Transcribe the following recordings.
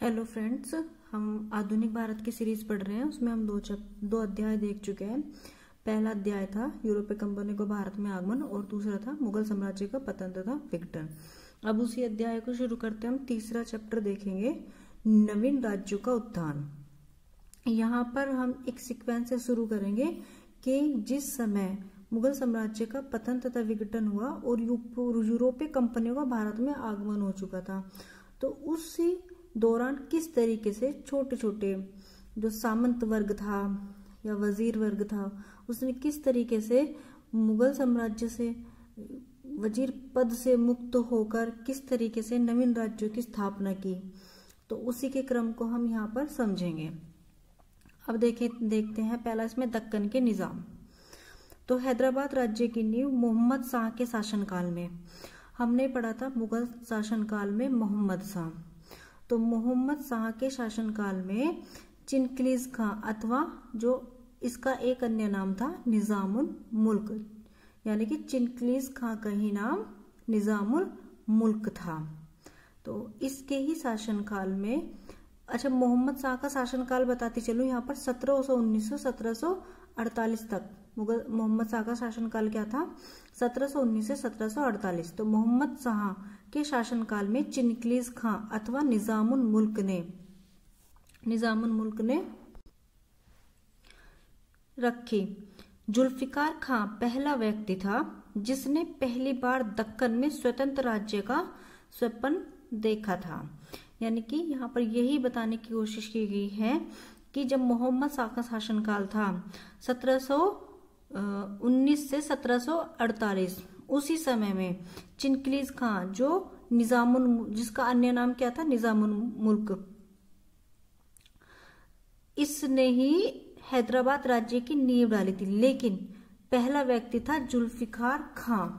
Hello friends, हम आधुनिक भारत की सीरीज पढ़ रहे हैं। उसमें हम दो अध्याय देख चुके हैं। पहला अध्याय था यूरोपीय कंपनी को भारत में आगमन और दूसरा था मुगल साम्राज्य का पतन तथा विघटन। अब उसी अध्याय को शुरू करते हैं। हम तीसरा चैप्टर देखेंगे, नवीन राज्यों का उत्थान। यहाँ पर हम एक सीक्वेंस से शुरू करेंगे कि जिस समय मुगल साम्राज्य का पतन तथा विघटन हुआ और यूरोपीय कंपनियों का भारत में आगमन हो चुका था, तो उसी दौरान किस तरीके से छोटे छोटे जो सामंत वर्ग था या वजीर वर्ग था, उसने किस तरीके से मुगल साम्राज्य से वजीर पद से मुक्त होकर किस तरीके से नवीन राज्यों की स्थापना की, तो उसी के क्रम को हम यहाँ पर समझेंगे। अब देखते हैं पहला इसमें दक्कन के निजाम। तो हैदराबाद राज्य की नींव मोहम्मद शाह के शासनकाल में, हमने पढ़ा था मुगल शासनकाल में मोहम्मद शाह। तो मोहम्मद शाह के शासनकाल में चिनक्लीज खां अथवा जो इसका एक अन्य नाम था निजामुल मुल्क, यानी कि चिनक्लीज खां का ही नाम निजामुल मुल्क था। तो इसके ही शासनकाल में, अच्छा मोहम्मद शाह का शासनकाल बताती चलूं, यहाँ पर 1719 से 1748 तक मुगल मोहम्मद शाह का शासनकाल क्या था, 1719 से 1748। तो मोहम्मद शाह के शासनकाल में चिनक्लीज खां अथवा निजामुल मुल्क ने रखी। जुल्फिकार खां पहला व्यक्ति था जिसने पहली बार दक्कन में स्वतंत्र राज्य का स्वप्न देखा था। यानी कि यहाँ पर यही बताने की कोशिश की गई है कि जब मोहम्मद शाह का शासनकाल था 1719 से 1748, उसी समय में चिनक्लीज खां जो जिसका अन्य नाम क्या था निजामुल मुल्क, इसने ही हैदराबाद राज्य की नींव डाली थी। लेकिन पहला व्यक्ति था जुल्फिकार खां।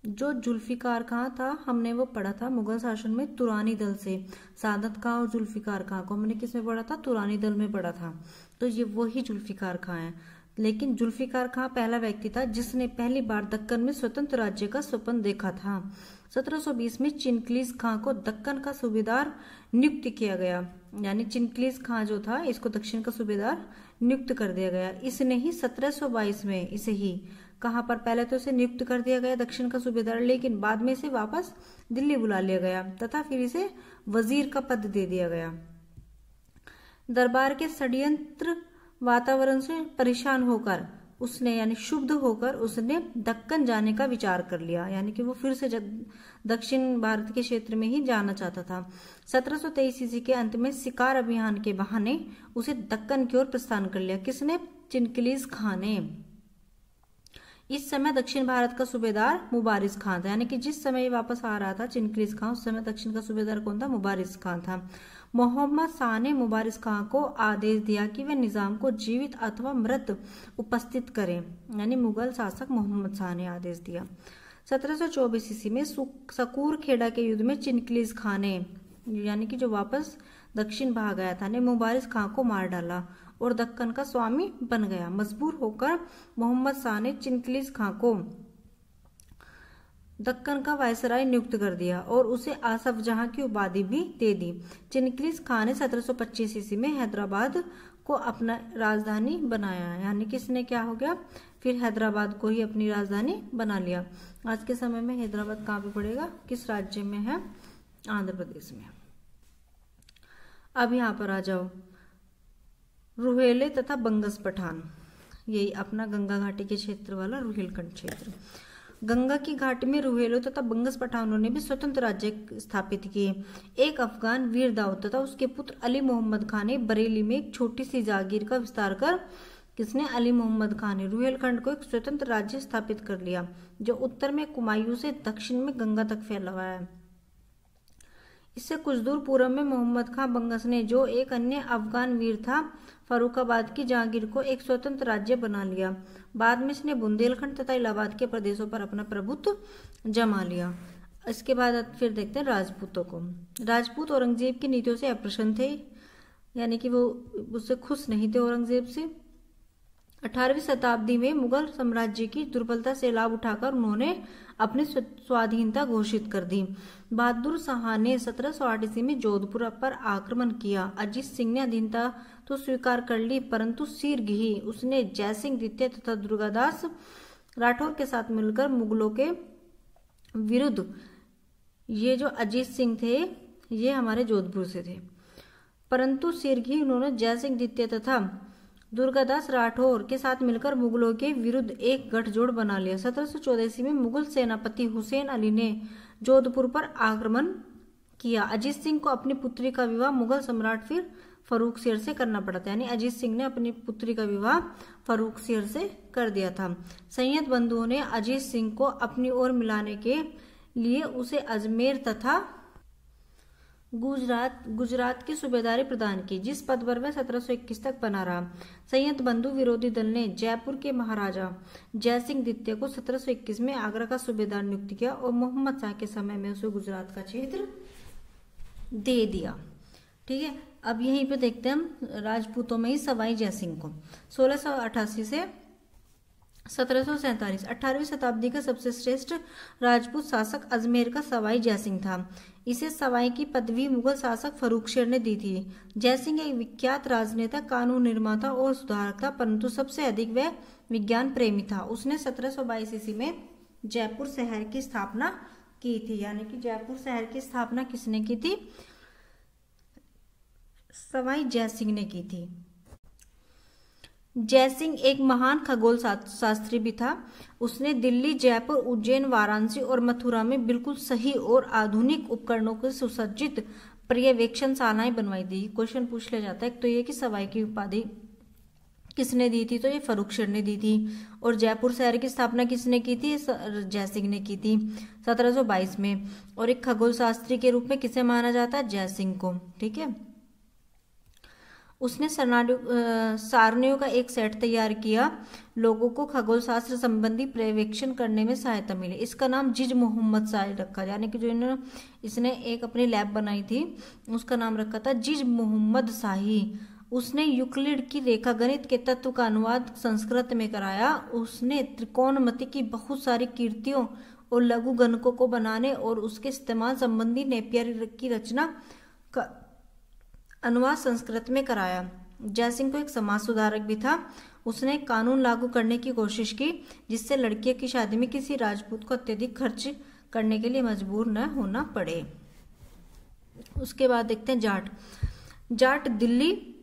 जो जुल्फिकार खां था, हमने वो पढ़ा था मुगल शासन में तुरानी दल से। सादत खां और जुल्फिकार खां को हमने किसमें पढ़ा था, तुरानी दल में पढ़ा था। तो ये वही जुल्फिकार खां है। लेकिन जुल्फिकार खां पहला व्यक्ति था जिसने पहली बार दक्कन में स्वतंत्र राज्य का स्वप्न देखा था। 1720 में चिनक्लीज खां को दक्कन का सूबेदार नियुक्त किया गया। यानी चिनक्लीज खां जो था, इसको दक्षिण का सूबेदार नियुक्त कर दिया गया। इसने ही 1722 में इसे ही कहाँ पर, पहले तो इसे नियुक्त कर दिया गया दक्षिण का सूबेदार, लेकिन बाद में इसे वापस दिल्ली बुला लिया गया तथा फिर इसे वजीर का पद दे दिया गया। दरबार के षड्यंत्र वातावरण से परेशान होकर उसने, यानी क्षुब्ध होकर उसने दक्कन जाने का विचार कर लिया। यानी कि वो फिर से दक्षिण भारत के क्षेत्र में ही जाना चाहता था। 1723 ईस्वी के अंत में शिकार अभियान के बहाने उसे दक्कन की ओर प्रस्थान कर लिया। किसने, चिनक्लीज खां ने। इस समय दक्षिण भारत का सूबेदार मुबारिज खां था। यानी कि जिस समय वापस आ रहा था चिनक्लीज खां, उस समय दक्षिण का सूबेदार कौन था, मुबारिज खां था। मोहम्मद शाह ने मुबारिज खां को आदेश दिया कि वे निजाम को जीवित अथवा मृत उपस्थित करें। यानी मुगल शासक मोहम्मद शाह ने आदेश दिया। 1724 ईस्वी में सकूर खेड़ा के युद्ध में चिनक्लीज खां ने, यानी कि जो वापस दक्षिण भाग गया था, ने मुबारिज खां को मार डाला और दक्कन का स्वामी बन गया। मजबूर होकर मोहम्मद शाह ने चिनक्लीज खां को दक्कन का वायसराय नियुक्त कर दिया और उसे आसफ जहां की उपाधि भी दे दी। चिनक्लीज खां ने 1725 ईस्वी में हैदराबाद को अपना राजधानी बनाया। यानी कि इसने क्या हो गया, फिर हैदराबाद को ही अपनी राजधानी बना लिया। आज के समय में हैदराबाद कहाँ पे पड़ेगा, किस राज्य में है, आंध्र प्रदेश में। अब यहाँ पर आ जाओ, रुहेले तथा बंगस पठान, यही अपना गंगा घाटी के क्षेत्र वाला रुहेलखंड क्षेत्र। गंगा की घाटी में रुहेलों तथा बंगस पठानों ने भी स्वतंत्र राज्य स्थापित किए। एक अफगान वीर दाऊद तथा उसके पुत्र अली मोहम्मद खान ने बरेली में एक छोटी सी जागीर का विस्तार कर, किसने, अली मोहम्मद खान ने रुहेलखंड को एक स्वतंत्र राज्य स्थापित कर लिया जो उत्तर में कुमायूं से दक्षिण में गंगा तक फैला हुआ है। इससे कुछ दूर पूर्व में मोहम्मद खां बंगस ने, जो एक अन्य अफगान वीर था, फर्रुखाबाद की जहांगीर को एक स्वतंत्र राज्य बना लिया। बाद में इसने बुंदेलखंड तथा इलाहाबाद के प्रदेशों पर अपना प्रभुत्व जमा लिया। इसके बाद फिर देखते हैं राजपूतों को। राजपूत औरंगजेब की नीतियों से अप्रसन्न थे, यानी कि वो उससे खुश नहीं थे औरंगजेब से। 18वीं शताब्दी में मुगल साम्राज्य की दुर्बलता से लाभ उठाकर उन्होंने अपनी स्वाधीनता घोषित कर दी। बहादुर शाह ने 1708 ईस्वी में जोधपुर पर आक्रमण किया। अजीत सिंह ने अधीनता तो स्वीकार कर ली, परंतु शीघ्र ही उसने जयसिंह द्वितीय तथा दुर्गादास राठौर के साथ मिलकर मुगलों के विरुद्ध, ये जो अजीत सिंह थे ये हमारे जोधपुर से थे, परंतु शीघ्र ही उन्होंने जयसिंह द्वितीय तथा दुर्गादास राठौर के साथ मिलकर मुगलों के विरुद्ध एक गठजोड़ बना लिया। 1714 ईस्वी में मुगल सेनापति हुसैन अली ने जोधपुर पर आक्रमण किया। अजीत सिंह को अपनी पुत्री का विवाह मुगल सम्राट फिर फर्रुख शेर से करना पड़ा था, यानी अजीत सिंह ने अपनी पुत्री का विवाह फर्रुख शेर से कर दिया था। संयत बंधुओं ने अजीत सिंह को अपनी ओर मिलाने के लिए उसे अजमेर तथा गुजरात की सूबेदारी प्रदान की, जिस पद पर वह 1721 तक बना रहा। संयत बंधु विरोधी दल ने जयपुर के महाराजा जयसिंह द्वितीय को 1721 में आगरा का सूबेदार नियुक्त किया और मोहम्मद शाह के समय में उसे गुजरात का क्षेत्र दे दिया। ठीक है, अब यहीं पे देखते हैं हम राजपूतों में ही सवाई जयसिंह को। 1688 से 1747 18वीं शताब्दी का सबसे श्रेष्ठ राजपूत शासक अजमेर का सवाई जयसिंह था। इसे सवाई की पदवी मुगल शासक फर्रुख शेर ने दी थी। जयसिंह एक विख्यात राजनेता, कानून निर्माता और सुधारक था, परंतु सबसे अधिक वह विज्ञान प्रेमी था। उसने 1722 ईस्वी में जयपुर शहर की स्थापना की थी, यानी कि जयपुर शहर की स्थापना किसने की थी? सवाई जयसिंह ने की थी। जयसिंह एक महान खगोल शास्त्री भी था। उसने दिल्ली, जयपुर, उज्जैन, वाराणसी और मथुरा में बिल्कुल सही और आधुनिक उपकरणों से सुसज्जित पर्यवेक्षणशालाएं बनवाई थी। क्वेश्चन पूछ लिया जाता है, तो ये कि सवाई की उपाधि किसने दी थी? तो ये फर्रुख शेर ने दी थी। और जयपुर शहर की स्थापना किसने की थी? जयसिंह ने की थी 1722 में। और एक खगोल शास्त्री के रूप में किसे माना जाता है? जयसिंह को। ठीक है, उसने सारणियों का एक सेट तैयार किया। लोगों को खगोल शास्त्र संबंधी पर्यवेक्षण करने में सहायता मिली। इसका नाम जिज मोहम्मद शाही रखा, यानी कि जो इसने एक अपनी लैब बनाई थी उसका नाम रखा था जिज मोहम्मद शाही। उसने यूक्लिड की रेखा गणित के तत्व का अनुवाद संस्कृत में कराया। उसने त्रिकोणमिति की बहुत सारी कीर्तियों और लघु गणकों को बनाने और उसके इस्तेमाल संबंधी नेपियर की रचना का अनुवाद संस्कृत में कराया। जयसिंह को एक समाज सुधारक भी था। उसने कानून लागू करने की कोशिश की जिससे लड़कियों की शादी में किसी राजपूत को अत्यधिक खर्च करने के लिए मजबूर न होना पड़े। उसके बाद देखते हैं जाट। जाट दिल्ली,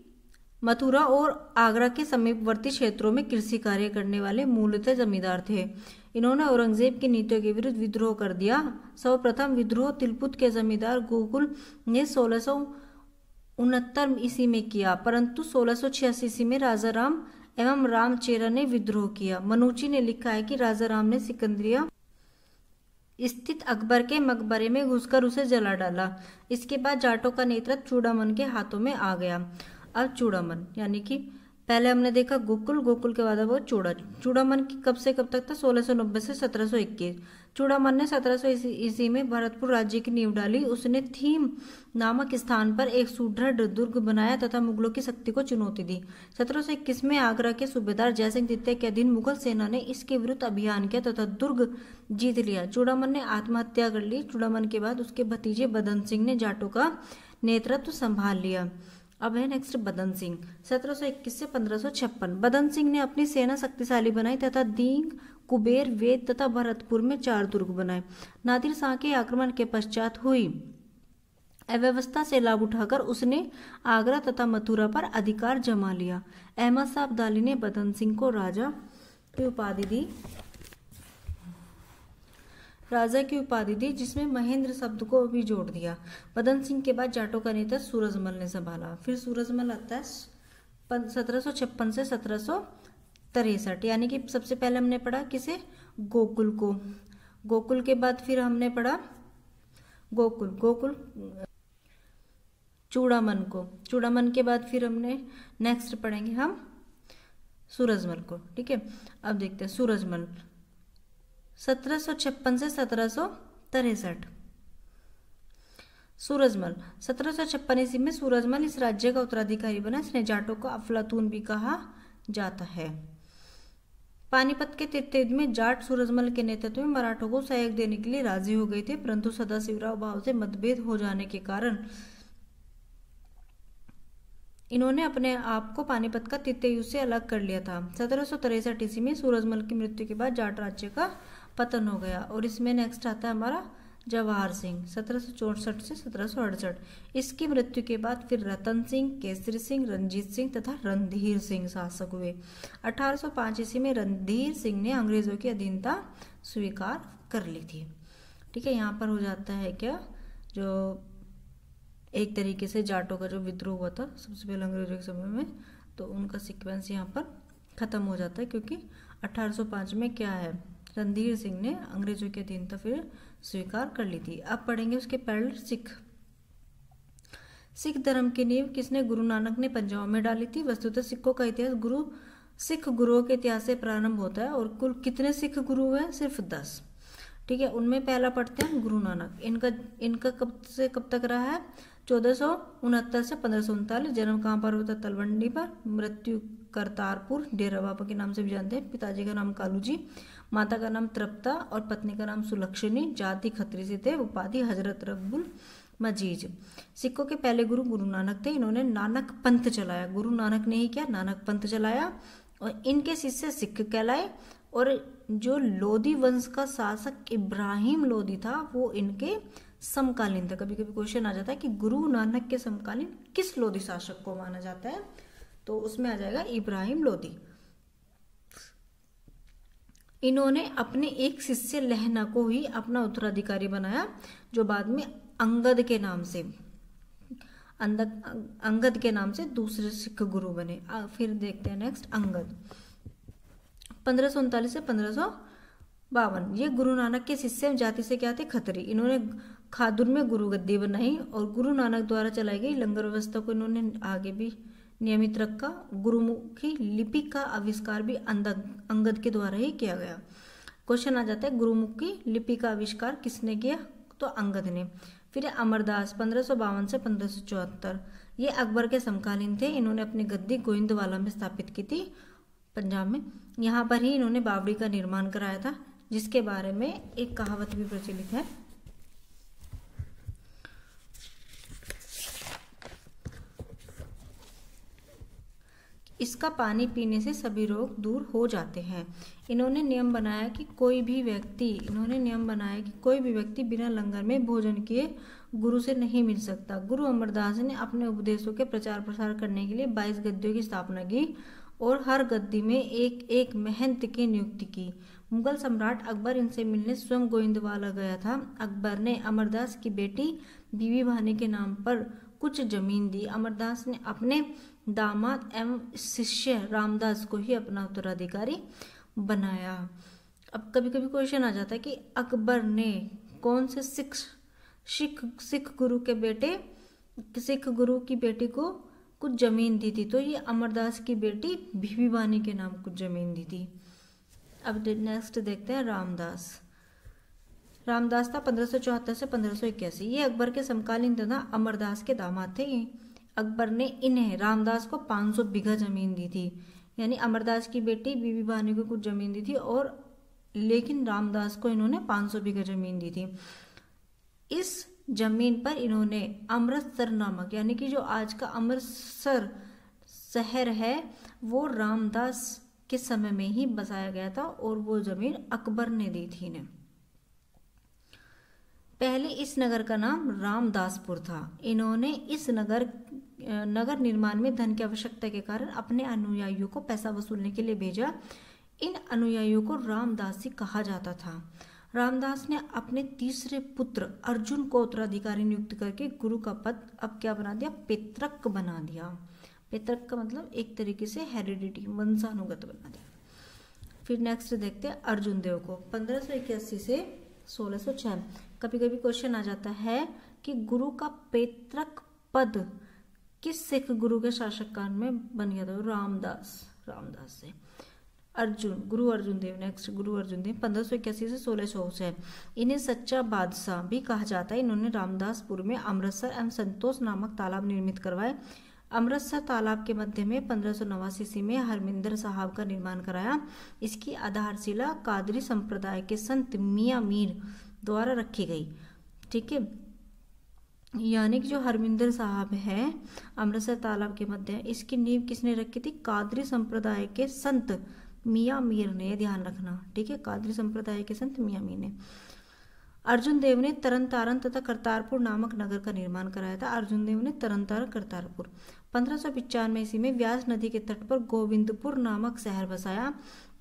मथुरा और आगरा के समीपवर्ती क्षेत्रों में कृषि कार्य करने वाले मूलतः जमींदार थे। इन्होंने औरंगजेब की नीतियों के विरुद्ध विद्रोह कर दिया। सर्वप्रथम विद्रोह तिलपुत के जमींदार गोकुल ने 1669 ईस्वी में किया, परंतु 1686 ईस्वी में राजा राम एवं रामचेरा ने विद्रोह किया। मनुची ने लिखा है कि राजा राम ने सिकंदरिया स्थित अकबर के मकबरे में घुसकर उसे जला डाला। इसके बाद जाटों का नेतृत्व चूड़ामन के हाथों में आ गया। अब चूड़ामन यानी कि पहले हमने देखा गोकुल, गोकुल के बाद वो चूड़ामन की कब से कब तक था? 1690 से 1721। चूड़ामन ने 1700 ईस्वी में भरतपुर राज्य की नींव डाली। उसने थीम नामक स्थान पर एक सुदृढ़ दुर्ग बनाया तथा मुगलों की शक्ति को चुनौती दी। 1721 में आगरा के सूबेदार जयसिंह द्वितीय के अधीन मुगल सेना ने इसके विरुद्ध अभियान किया तथा दुर्ग जीत लिया। चूड़ामन ने आत्महत्या कर ली। चूड़ामन के बाद उसके भतीजे बदन सिंह ने जाटों का नेतृत्व संभाल लिया। अब है नेक्स्ट बदन सिंह, 1721 से 1556। बदन सिंह ने अपनी सेना शक्तिशाली बनाई तथा दींग, कुबेर, वेद तथा भरतपुर में 4 दुर्ग बनाए। नादिर शाह के आक्रमण के पश्चात हुई अव्यवस्था से लाभ उठाकर उसने आगरा तथा मथुरा पर अधिकार जमा लिया। अहमद शाह अब्दाली ने बदन सिंह को राजा की उपाधि दी, जिसमें महेंद्र शब्द को भी जोड़ दिया। बदन सिंह के बाद जाटों का नेता सूरजमल ने संभाला। फिर सूरजमल आता है 1756 से 1763, यानी कि सबसे पहले हमने पढ़ा किसे? गोकुल को। गोकुल के बाद फिर हमने पढ़ा गोकुल चूड़ामन को। चूड़ामन के बाद फिर हमने नेक्स्ट पढ़ेंगे हम सूरजमल को। ठीक है, अब देखते हैं सूरजमल 1756 से 1763। सूरजमल 1756 ईस्वी में सूरजमल इस राज्य का उत्तराधिकारी बना। इसने जाटों को अफलातून भी कहा जाता है। पानीपत के तृतीय युद्ध में जाट सूरजमल के नेतृत्व में मराठों को सहयोग देने के लिए राजी हो गए थे, परंतु सदाशिवराव भाव से मतभेद हो जाने के कारण इन्होंने अपने आप को पानीपत का तृतीय युद्ध से अलग कर लिया था। 1763 ईस्वी में सूरजमल की मृत्यु के बाद जाट राज्य का पतन हो गया। और इसमें नेक्स्ट आता है हमारा जवाहर सिंह 1764 से 1768। इसकी मृत्यु के बाद फिर रतन सिंह, केसरी सिंह, रंजीत सिंह तथा रणधीर सिंह शासक हुए। 1805 ईस्वी में रणधीर सिंह ने अंग्रेजों की अधीनता स्वीकार कर ली थी। ठीक है, यहाँ पर हो जाता है क्या, जो एक तरीके से जाटों का जो विद्रोह हुआ था सबसे पहले अंग्रेजों के समय में, तो उनका सीक्वेंस यहाँ पर खत्म हो जाता है, क्योंकि 1805 में क्या है, रणधीर सिंह ने अंग्रेजों की अधीनता फिर स्वीकार कर ली थी। अब पढ़ेंगे उसके पहले सिख धर्म की नींव किसने गुरु नानक ने पंजाब में डाली थी। वस्तुतः सिखों का इतिहास सिख गुरुओं के इतिहास से प्रारंभ होता है और कुल कितने सिख गुरु हैं, सिर्फ 10। ठीक है, उनमें पहला पढ़ते हैं गुरु नानक। इनका कब से कब तक रहा है, 1469 से 1539। जन्म कहाँ पर होता है, तलवंडी पर। मृत्यु करतारपुर, डेरा बाबा के नाम से भी जानते हैं। पिताजी का नाम कालू जी, माता का नाम तृप्ता और पत्नी का नाम सुलक्षणी। जाति खत्री से थे, उपाधि हजरत रब्बुल मजीज। सिखों के पहले गुरु नानक थे। इन्होंने नानक पंथ चलाया। गुरु नानक ने ही क्या, नानक पंथ चलाया और इनके शिष्य सिख कहलाए। और जो लोधी वंश का शासक इब्राहिम लोधी था वो इनके समकालीन था। कभी कभी क्वेश्चन आ जाता है कि गुरु नानक के समकालीन किस लोधी शासक को माना जाता है, तो उसमें आ जाएगा इब्राहिम लोधी। इन्होंने अपने एक शिष्य लहना को ही अपना उत्तराधिकारी बनाया, जो बाद में अंगद के नाम से दूसरे सिख गुरु बने। फिर देखते हैं नेक्स्ट अंगद। 1539 से 1552। ये गुरु नानक के शिष्य जाति से क्या थे, खत्री। इन्होंने खादुर में गुरु गद्दी बनाई और गुरु नानक द्वारा चलाई गई लंगर व्यवस्था को इन्होंने आगे भी नियमित रखा। गुरुमुखी लिपि का आविष्कार भी अंगद के द्वारा ही किया गया। क्वेश्चन आ जाता है गुरुमुखी लिपि का आविष्कार किसने किया, तो अंगद ने। फिर अमरदास 1552 से 1574। ये अकबर के समकालीन थे। इन्होंने अपनी गद्दी गोविंदवाला में स्थापित की थी, पंजाब में। यहाँ पर ही इन्होंने बावड़ी का निर्माण कराया था, जिसके बारे में एक कहावत भी प्रचलित है। इसका पानी पीने से सभी रोग दूर हो जाते हैं। इन्होंने नियम बनाया कि कोई भी व्यक्ति बिना लंगर में भोजन किए गुरु से नहीं मिल सकता। गुरु अमरदास ने अपने उपदेशों के प्रचार प्रसार करने के लिए 22 गद्दियों की स्थापना की और हर गद्दी में एक एक महंत की नियुक्ति की। मुगल सम्राट अकबर इनसे मिलने स्वयं गोविंदवाला गया था। अकबर ने अमरदास की बेटी बीबी भानी के नाम पर कुछ जमीन दी। अमरदास ने अपने दामाद एवं शिष्य रामदास को ही अपना उत्तराधिकारी बनाया। अब कभी कभी क्वेश्चन आ जाता है कि अकबर ने कौन से सिख गुरु की बेटी को कुछ जमीन दी थी, तो ये अमरदास की बेटी बीबी भानी के नाम कुछ जमीन दी थी। अब नेक्स्ट देखते हैं रामदास था 1574 से 1581। ये अकबर के समकालीन तथा अमरदास के दामाद थे। अकबर ने इन्हें रामदास को 500 बीघा जमीन दी थी, यानी अमरदास की बेटी बीबी भानी को कुछ जमीन दी थी और लेकिन रामदास को इन्होंने 500 बीघा जमीन दी थी। इस जमीन पर इन्होंने अमृतसर नामक, यानी कि जो आज का अमृतसर शहर है, वो रामदास के समय में ही बसाया गया था और वो जमीन अकबर ने दी थी इन्हें। पहले इस नगर का नाम रामदासपुर था। इन्होंने इस नगर निर्माण में धन की आवश्यकता के कारण अपने अनुयायियों को पैसा वसूलने के लिए भेजा। इन अनुयायियों को रामदासी कहा जाता था। रामदास ने अपने तीसरे पुत्र अर्जुन को उत्तराधिकारी नियुक्त करके गुरु का पद अब क्या बना दिया, पैतृक बना दिया। पैतृक का मतलब एक तरीके से हेरिडिटी, वंशानुगत बना दिया। फिर नेक्स्ट देखते हैं अर्जुन देव को 1581 से 1606। कभी कभी क्वेश्चन आ जाता है कि गुरु का पैतृक पद किस सिख गुरु के शासक काल में बन गया था, रामदास से। गुरु अर्जुन देव। नेक्स्ट गुरु अर्जुन देव 1581 से 1606। इन्हें सच्चा बादशाह भी कहा जाता है। इन्होंने रामदासपुर में अमृतसर एवं संतोष नामक तालाब निर्मित करवाए। अमृतसर तालाब के मध्य में 1589 ईस्वी में हरमिंदर साहब का निर्माण कराया। इसकी आधारशिला कादरी संप्रदाय के संत मियां मीर द्वारा रखी गई। ठीक है, यानी कि जो हरमिंदर साहब है अमृतसर तालाब के मध्य, इसकी नींव किसने रखी थी? कादरी संप्रदाय के संत मियां मीर ने, ध्यान रखना। ठीक है, कादरी संप्रदाय के संत मियां मीर ने। अर्जुन देव ने तरन तारण तथा करतारपुर नामक नगर का निर्माण कराया था। अर्जुन देव ने तरन तारण करतारपुर। 1595 ईस्वी में व्यास नदी के तट पर गोविंदपुर नामक शहर बसाया।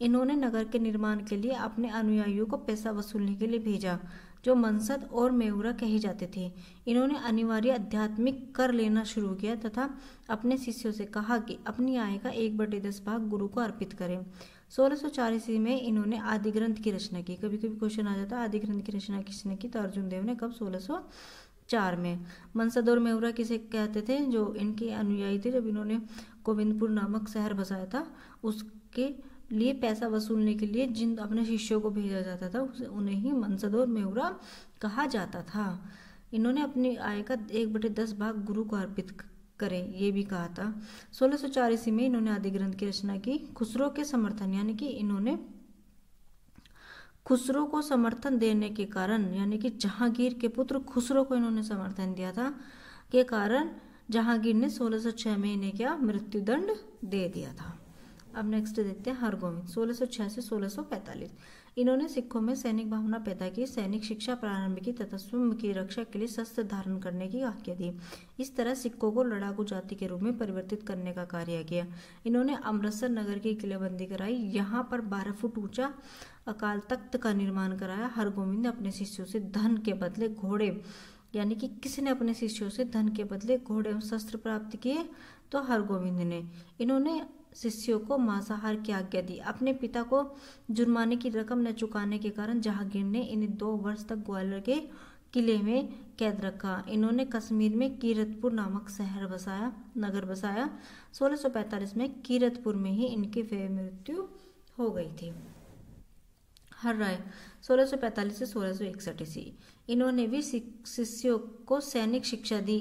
इन्होंने नगर के निर्माण के लिए अपने अनुयायियों को पैसा वसूलने के लिए भेजा, जो मनसद और मेउरा कहे जाते थे। इन्होंने अनिवार्य आध्यात्मिक कर लेना शुरू किया तथा अपने शिष्यों से कहा कि अपनी आय का 1/10 भाग गुरु को अर्पित करें। 1604 ईस्वी में इन्होंने आदि ग्रंथ की रचना की। कभी कभी क्वेश्चन आ जाता है आदि ग्रंथ की रचना किसने की? तो अर्जुन देव ने। कब? 1604 में। मनसद और मेउरा किसे कहते थे? जो इनके अनुयायी थे। जब इन्होंने गोविंदपुर नामक शहर बसाया था, उसके लिए पैसा वसूलने के लिए जिन अपने शिष्यों को भेजा जाता था उन्हें ही मनसद और मेउरा कहा जाता था। इन्होंने अपनी आय का 1/10 भाग गुरु को अर्पित करें, ये भी कहा था। 1604 ईस्वी में इन्होंने आदि ग्रंथ की रचना की। खुसरो के समर्थन, यानी कि इन्होंने खुसरो को समर्थन देने के कारण, यानी कि जहांगीर के पुत्र खुसरो को इन्होंने समर्थन दिया था, के कारण जहांगीर ने 1606 में इन्हें क्या? मृत्युदंड दे दिया था। अब नेक्स्ट देखते हैं हरगोविंद। 1606 से 1645 इन्होंने सिखों में सैनिक भावना पैदा की, सैनिक शिक्षा प्रारंभ की तथा स्वयं की रक्षा के लिए शस्त्र धारण करने की आज्ञा दी। इस तरह सिखों को लड़ाकू जाति के रूप में परिवर्तित करने का कार्य किया। इन्होंने अमृतसर नगर की किलेबंदी कराई। यहाँ पर 12 फुट ऊंचा अकाल तख्त का निर्माण कराया। हरगोविंद ने अपने शिष्यों से धन के बदले घोड़े, यानी कि किसने अपने शिष्यों से धन के बदले घोड़े एवं शस्त्र प्राप्त किए? तो हरगोविंद ने। इन्होंने शिष्यों को मांसाहार की आज्ञा दी। अपने पिता को जुर्माने की रकम न चुकाने के कारण जहांगीर ने इन्हें 2 वर्ष तक ग्वालियर के किले में कैद रखा। इन्होंने कश्मीर में कीरतपुर नामक नगर बसाया। 1645 में कीरतपुर में ही इनकी मृत्यु हो गई थी। हर राय 1645 से 1661 ईस्वी इन्होंने भी शिष्यों को सैनिक शिक्षा दी।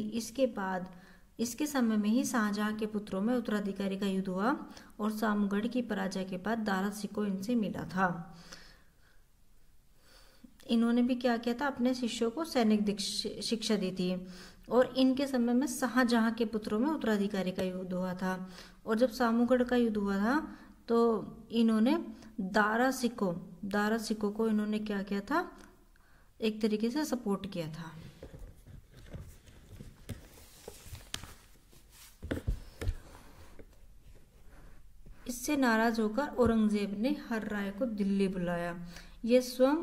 इसके समय में ही शाहजहां के पुत्रों में उत्तराधिकारी का युद्ध हुआ और सामगढ़ की पराजय के बाद दारा सिकोह इनसे मिला था। इन्होंने भी क्या किया था? अपने शिष्यों को सैनिक शिक्षा दी थी। और इनके समय में शाहजहां के पुत्रों में उत्तराधिकारी का युद्ध हुआ था। और जब सामूगढ़ का युद्ध हुआ था तो इन्होंने दारा सिकोह को इन्होंने क्या किया था? एक तरीके से सपोर्ट किया था। इससे नाराज होकर औरंगजेब ने हर राय को दिल्ली बुलाया। ये स्वयं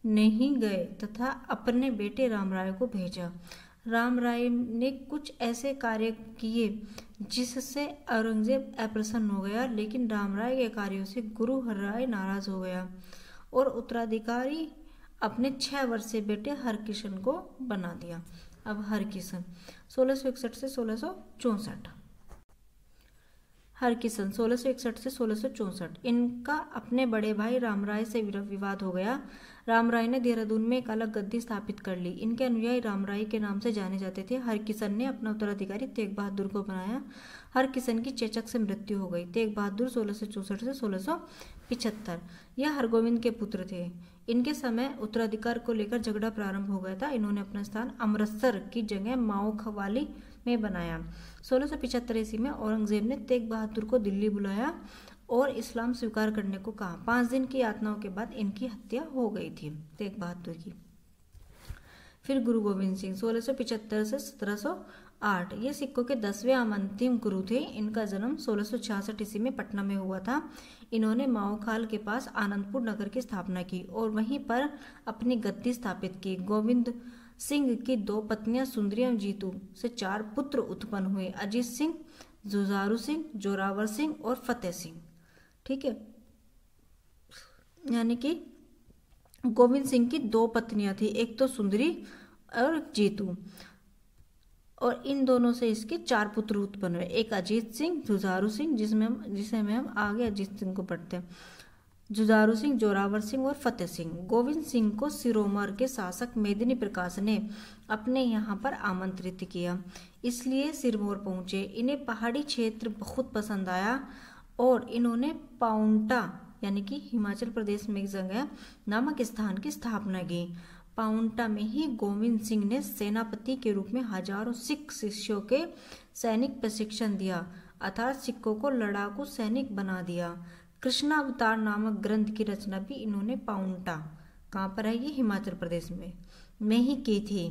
नहीं गए तथा अपने बेटे राम राय को भेजा। राम राय ने कुछ ऐसे कार्य किए जिससे औरंगजेब अप्रसन्न हो गया, लेकिन राम राय के कार्यों से गुरु हर राय नाराज हो गया और उत्तराधिकारी अपने 6 वर्षीय बेटे हरकिशन को बना दिया। अब हरकिशन 1661 से 1664। हरकिशन 1661 से 1664 इनका अपने बड़े भाई रामराय से विवाद हो गया। रामराय ने देहरादून में एक अलग गद्दी स्थापित कर ली। इनके अनुयायी रामराय के नाम से जाने जाते थे। हरकिशन ने अपना उत्तराधिकारी तेग बहादुर को बनाया। हरकिशन की चेचक से मृत्यु हो गई। तेग बहादुर 1664 से 1675 यह हरगोविंद के पुत्र थे। इनके समय उत्तराधिकार को लेकर झगड़ा प्रारंभ हो गया था। इन्होंने अपना स्थान अमृतसर की जगह माओखवाली में बनाया। 1675 ईस्वी में औरंगजेब ने तेग बहादुर को दिल्ली बुलाया और इस्लाम स्वीकार करने को कहा। 5 दिन की यातनाओं के बाद इनकी हत्या हो गई थी तेग बहादुर की। फिर गुरु गोविंद सिंह 1675 से 1708 ये सिखों के 10वें अंतिम गुरु थे। इनका जन्म 1666 ईस्वी में पटना में हुआ था। इन्होंने माओखाल के पास आनंदपुर नगर की स्थापना की और वहीं पर अपनी गद्दी स्थापित की। गोविंद सिंह की 2 पत्नियां सुंदरी एवं जीतू से 4 पुत्र उत्पन्न हुए, अजीत सिंह, जुझारू सिंह, जोरावर सिंह और फतेह सिंह। ठीक है, यानी कि गोविंद सिंह की 2 पत्नियां थी, एक तो सुंदरी और जीतू, और इन दोनों से इसके 4 पुत्र उत्पन्न हुए, एक अजीत सिंह, जुझारू सिंह, जिसे में हम आगे अजीत सिंह को पढ़ते हैं, जुझारू सिंह, जोरावर सिंह और फतेह सिंह। गोविंद सिंह को सिरोमर के शासक मेदिनी प्रकाश ने अपने यहाँ पर आमंत्रित किया, इसलिए सिरमौर पहुंचे। इन्हें पहाड़ी क्षेत्र बहुत पसंद आया और इन्होंने पाउंटा यानी कि हिमाचल प्रदेश में एक जगह नामक स्थान की स्थापना की। पाउंटा में ही गोविंद सिंह ने सेनापति के रूप में हजारों सिख शिष्यों के सैनिक प्रशिक्षण दिया, अर्थात सिखों को लड़ाकू सैनिक बना दिया। कृष्णावतार नामक ग्रंथ की रचना भी इन्होंने पाउंटा, कहाँ पर है ये, हिमाचल प्रदेश में ही की थी।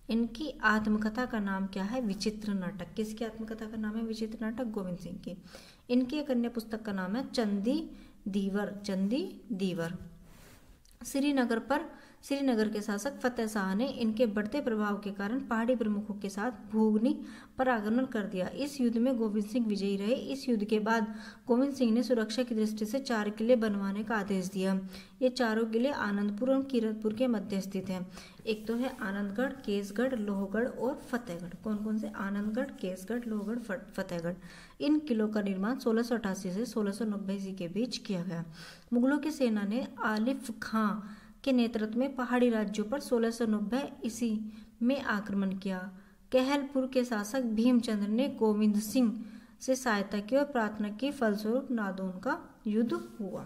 इनकी आत्मकथा का नाम क्या है, विचित्र नाटक। किसकी आत्मकथा का नाम है विचित्र नाटक, गोविंद सिंह की। इनकी एक अन्य पुस्तक का नाम है चंदी दीवर। श्रीनगर के शासक फतेह शाह ने इनके बढ़ते प्रभाव के कारण पहाड़ी प्रमुखों के साथ भूगनी पर आक्रमण कर दिया। इस युद्ध में गोविंद सिंह विजयी रहे। इस युद्ध के बाद गोविंद सिंह ने सुरक्षा की दृष्टि से 4 किले बनवाने का आदेश दिया। ये चारों किले आनंदपुर और कीरतपुर के मध्य स्थित हैं। एक तो है आनंदगढ़, केसगढ़, लोहगढ़ और फतेहगढ़। कौन कौन से, आनंदगढ़, केसगढ़, लोहगढ़, फतेहगढ़। इन किलों का निर्माण 1688 से 1690 ईस्वी के बीच किया गया। मुगलों की सेना ने आलिफ खां के नेतृत्व में पहाड़ी राज्यों पर 1690 ईस्वी में आक्रमण किया। कहलपुर के शासक भीमचंद्र ने गोविंद सिंह से सहायता की और प्रार्थना की, फलस्वरूप नादौन का युद्ध हुआ।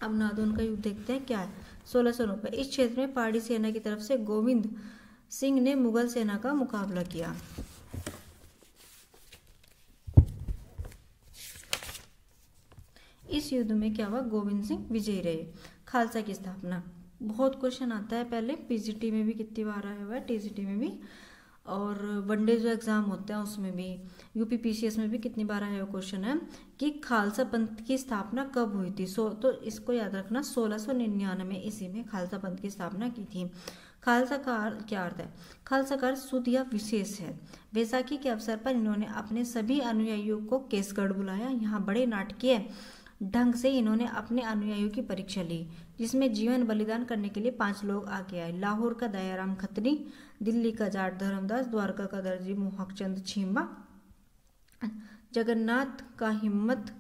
अब नादौन का युद्ध देखते हैं क्या है। 1690 इस क्षेत्र में पहाड़ी सेना की तरफ से गोविंद सिंह ने मुगल सेना का मुकाबला किया। इस युद्ध में क्या हुआ, गोविंद सिंह विजयी रहे। खालसा की स्थापना, बहुत क्वेश्चन आता है, पहले पीजीटी में भी कितनी बार आया हुआ है, टीजीटी में भी, और वनडे जो एग्जाम होते हैं उसमें भी, यूपीपीसीएस में भी कितनी बार आया हुआ क्वेश्चन है कि खालसा पंथ की स्थापना कब हुई थी। तो इसको याद रखना, 1699 ईस्वी में खालसा पंथ की स्थापना की थी। खालसा का क्या अर्थ है, खालसा का शुद्ध या विशेष है। वैसाखी के अवसर पर इन्होंने अपने सभी अनुयायियों को केसगढ़ बुलाया। यहाँ बड़े नाटकीय ढंग से इन्होंने अपने अनुयायियों की परीक्षा ली, जिसमें जीवन बलिदान करने के लिए 5 लोग आगे आए। लाहौर का दयाराम खत्री, दिल्ली का जाट धर्मदास, द्वारका का दर्जी मोहकचंद छीमा, जगन्नाथ का हिम्मत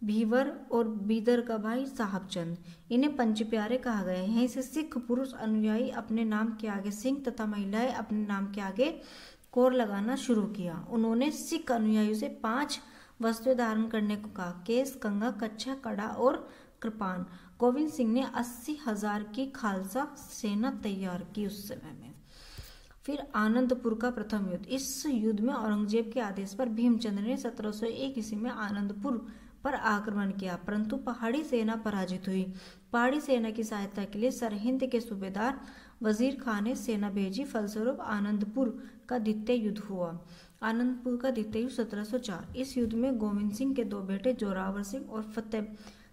भीवर और बीदर का भाई साहबचंद। इन्हें पंच प्यारे कहा गया है। यहीं से सिख पुरुष अनुयायी अपने नाम के आगे सिंह तथा महिलाएं अपने नाम के आगे कोर लगाना शुरू किया। उन्होंने सिख अनुयायियों से 5 वस्त्रें धारण करने को कहा, केस, कंघा, कच्छा, कड़ा और कृपान। गोविंद सिंह ने 80,000 की खालसा सेना तैयार की उस समय में। फिर आनंदपुर का प्रथम युद्ध। इस युद्ध में औरंगजेब के आदेश पर भीमचंद्र ने 1701 ईस्वी में आनंदपुर पर आक्रमण किया, परंतु पहाड़ी सेना पराजित हुई। पहाड़ी सेना की सहायता के लिए सरहिंद के सूबेदार वजीर खान ने सेना भेजी, फलस्वरूप आनंदपुर का द्वितीय युद्ध हुआ। आनंदपुर का द्वितीय युद्ध 1704। इस युद्ध में गोविंद सिंह के 2 बेटे जोरावर सिंह और फतेह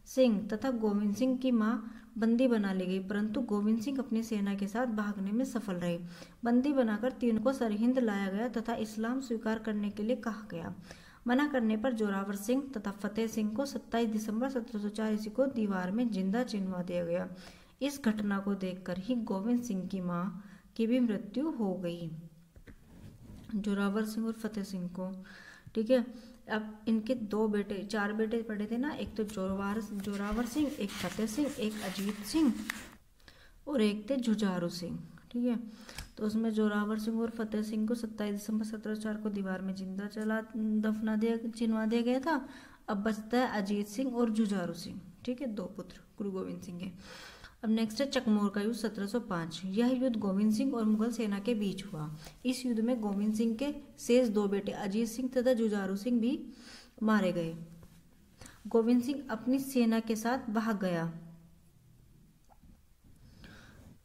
सिंह तथा गोविंद सिंह की मां बंदी बना ली गई, परंतु गोविंद सिंह अपनी सेना के साथ भागने में सफल रहे। बंदी बनाकर तीनों को सरहिंद लाया गया तथा इस्लाम स्वीकार करने के लिए कहा गया। मना करने पर जोरावर सिंह तथा फतेह सिंह को 27 दिसंबर 1704 ईस्वी को दीवार में जिंदा चिनवा दिया गया। इस घटना को देखकर ही गोविंद सिंह की मां की भी मृत्यु हो गई, जोरावर सिंह और फतेह सिंह को। ठीक है, अब इनके 4 बेटे पड़े थे ना, एक तो जोरावर सिंह, एक फतेह सिंह, एक अजीत सिंह और एक थे जुझारू सिंह। ठीक है, तो उसमें जोरावर सिंह और फतेह सिंह को 27 दिसंबर 1704 को दीवार में जिंदा चिनवा दिया गया था। अब बचता है अजीत सिंह और जुझारू सिंह। ठीक है, 2 पुत्र गुरु गोविंद सिंह के। अब नेक्स्ट है चकमोर का युद्ध 1705। यह युद्ध गोविंद सिंह और मुगल सेना के बीच हुआ। इस युद्ध में गोविंद सिंह के शेष 2 बेटे अजीत सिंह तथा जुझारू सिंह भी मारे गए। गोविंद सिंह अपनी सेना के साथ भाग गया।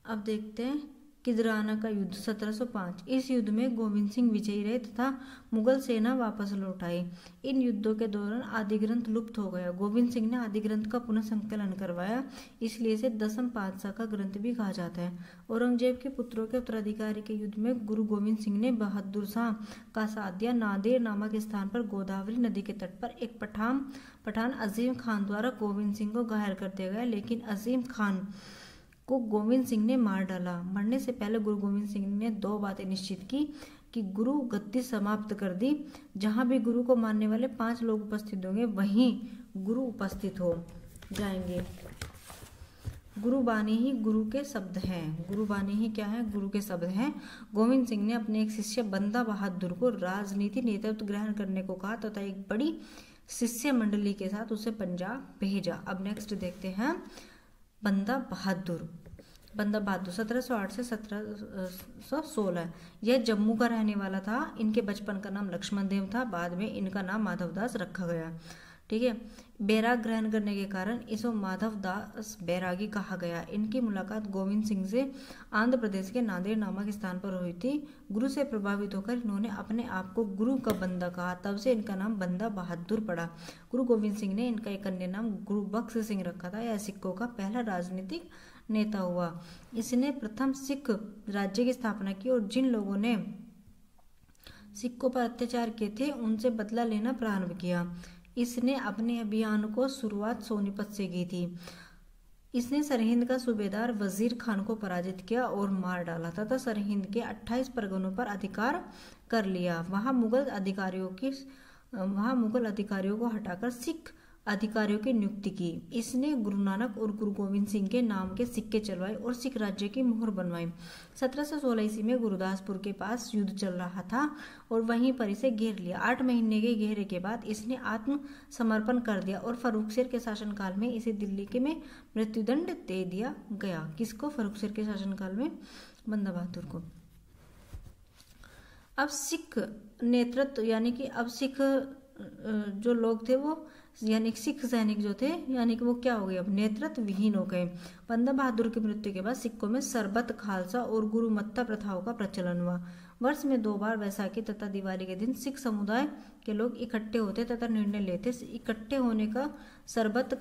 अब देखते हैं किदराना का युद्ध 1705। इस युद्ध में गोविंद सिंह विजयी रहे तथा मुगल सेना वापस लौट आई। इन युद्धों के दौरान आदि ग्रंथ लुप्त हो गया। गोविंद सिंह ने आदि ग्रंथ का पुनः संकलन करवाया, इसलिए इसे 10म पातशाह का ग्रंथ भी कहा जाता है। औरंगजेब के पुत्रों के उत्तराधिकारी के युद्ध में गुरु गोविंद सिंह ने बहादुर शाह का साथ दिया। नादेर नामक स्थान पर गोदावरी नदी के तट पर एक पठान अजीम खान द्वारा गोविंद सिंह को घायल कर दिया गया, लेकिन अजीम खान को गोविंद सिंह ने मार डाला। मरने से पहले गुरु गोविंद सिंह ने 2 बातें निश्चित की कि गुरु गद्दी समाप्त कर दी, जहां भी गुरु को मारने वाले 5 लोग उपस्थित होंगे वहीं गुरु उपस्थित हो। जाएंगे। गुरुबानी ही गुरु के शब्द हैं। गुरुबानी ही क्या है? गुरु के शब्द हैं। गोविंद सिंह ने अपने एक शिष्य बंदा बहादुर को राजनीति नेतृत्व ग्रहण करने को कहा तथा एक बड़ी शिष्य मंडली के साथ उसे पंजाब भेजा। अब नेक्स्ट देखते हैं बंदा बहादुर। बंदा बहादुर 1708 से 1716, यह जम्मू का रहने वाला था। इनके बचपन का नाम लक्ष्मण देव था, बाद में इनका नाम माधवदास रखा गया। ठीक है, बैराग ग्रहण करने के कारण इसको माधवदास बैरागी कहा गया। इनकी मुलाकात गोविंद सिंह से आंध्र प्रदेश के नांदेड़ नामक स्थान पर हुई थी। गुरु से प्रभावित होकर इन्होंने अपने आप को गुरु का बंदा कहा, तब से इनका नाम बंदा बहादुर पड़ा। गुरु गोविंद सिंह ने इनका एक अन्य नाम गुरु बख्श सिंह रखा था। यह सिखों का पहला राजनीतिक नेता हुआ। इसने प्रथम सिख राज्य की स्थापना की और जिन लोगों ने सिखों पर अत्याचार किए थे उनसे बदला लेना प्रारंभ किया। इसने अपने अभियान को शुरुआत सोनीपत से की थी। इसने सरहिंद का सूबेदार वजीर खान को पराजित किया और मार डाला तथा सरहिंद के 28 परगनों पर अधिकार कर लिया। वहां मुगल अधिकारियों को हटाकर सिख अधिकारियों की नियुक्ति की। इसने गुरु नानक और गुरु गोविंद सिंह के नाम के सिक्के चलवाए और सिख राज्य की मोहर बनवाई। 1716 ईस्वी में गुरुदासपुर के पास युद्ध चल रहा था और वहीं पर इसे घेर लिया। 8 महीने के घेरे के बाद इसने आत्मसमर्पण कर दिया और फर्रुखसिर के शासनकाल में इसे दिल्ली के में मृत्युदंड दे दिया गया। किसको? फर्रुखसिर के शासनकाल में बंदा बहादुर को। अब सिख नेतृत्व यानी कि अब सिख जो लोग थे वो यानी सिख सैनिक जो थे यानी कि वो क्या हो गए? अब नेतृत्व विहीन हो गए। बंदा बहादुर की मृत्यु के बाद सिखों में सरबत खालसा और गुरुमत्ता प्रथाओं का प्रचलन हुआ। वर्ष में 2 बार वैसाखी तथा दिवाली के दिन सिख समुदाय के लोग इकट्ठे होते तथा निर्णय लेते। इकट्ठे होने को सरबत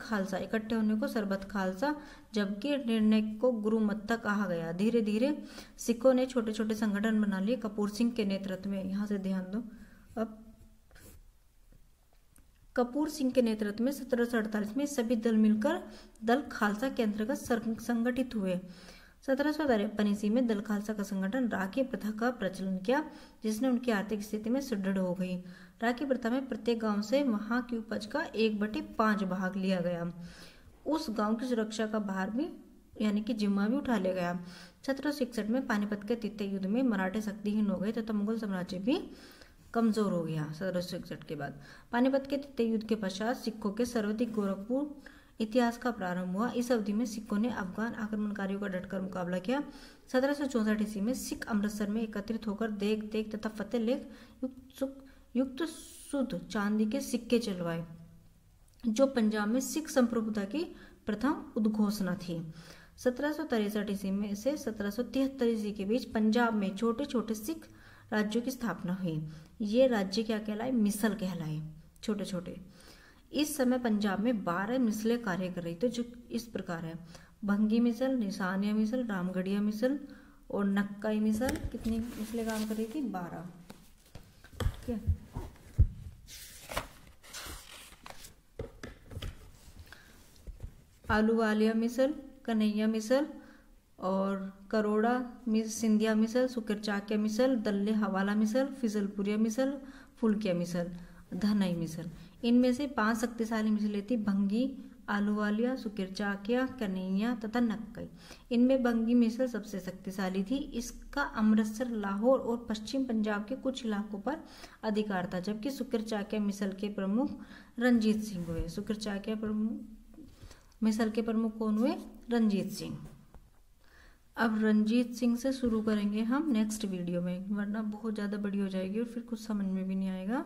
खालसा जबकि निर्णय को गुरुमत्ता कहा गया। धीरे धीरे सिखों ने छोटे छोटे संगठन बना लिए। कपूर सिंह के नेतृत्व में, यहाँ से ध्यान दो, अब कपूर सिंह के नेतृत्व में 1748 में सभी दल मिलकर दल खालसा के अंतर्गत संगठित हुए। 1753 ईस्वी में दल खालसा का संगठन राखी प्रथा का प्रचलन किया, जिसने उनकी आर्थिक स्थिति में सुदृढ़ हो गई। राखी प्रथा में प्रत्येक गांव से वहां की उपज का 1/5 भाग लिया गया। उस गांव की सुरक्षा का भार भी यानी कि जिम्मा भी उठा लिया गया। 1761 में पानीपत के तृतीय युद्ध में मराठे शक्तिहीन हो गए तथा मुगल साम्राज्य भी कमजोर हो गया। 1761 के बाद पानीपत के तृतीय युद्ध के पश्चात सिखों के सर्वाधिक गोरखपुर इतिहास का प्रारंभ हुआ। इस अवधि में सिखों ने अफगान आक्रमणकारियों का डटकर मुकाबला किया। 1764 ईस्वी में सिख अमृतसर में एकत्रित होकर देख देख तथा फतेह लेख युक्त शुद्ध चांदी के सिक्के चलवाए, जो पंजाब में सिख संप्रभुता की प्रथम उद्घोषणा थी। 1763 ईस्वी में से 1773 ईस्वी के बीच पंजाब में छोटे छोटे सिख राज्यों की स्थापना हुई। ये राज्य क्या कहलाए? मिसल कहलाए, छोटे छोटे। इस समय पंजाब में 12 मिसलें कार्य कर रही थी, जो इस प्रकार है: भंगी मिसल, निशानिया मिसल, रामगढ़िया मिसल और नक्काई मिसल। कितनी मिसलें काम कर रही थी? 12। ठीक है। आलूवालिया मिसल, कन्हैया मिसल और करोड़ा सिंधिया मिसल, सुकरचाकिया मिसल, दल्ले हवाला मिसल, फिजलपुरिया मिसल, फुलकिया मिसल, धनई मिसल। इनमें से 5 शक्तिशाली मिसलें थी: भंगी, आलूवालिया, सुकरचाकिया, कन्हैया तथा नक्कई। इनमें भंगी मिसल सबसे शक्तिशाली थी। इसका अमृतसर, लाहौर और पश्चिम पंजाब के कुछ इलाकों पर अधिकार था, जबकि सुकरचाकिया मिसल के प्रमुख रंजीत सिंह हुए। सुकरचाकिया मिसल के प्रमुख कौन हुए? रंजीत सिंह। अब रंजीत सिंह से शुरू करेंगे हम नेक्स्ट वीडियो में, वरना बहुत ज़्यादा बड़ी हो जाएगी और फिर कुछ समझ में भी नहीं आएगा।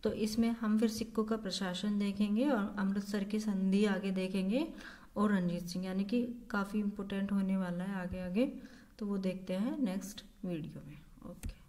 तो इसमें हम फिर सिखों का प्रशासन देखेंगे और अमृतसर की संधि आगे देखेंगे और रंजीत सिंह, यानी कि काफ़ी इम्पोर्टेंट होने वाला है आगे आगे। तो वो देखते हैं नेक्स्ट वीडियो में। ओके।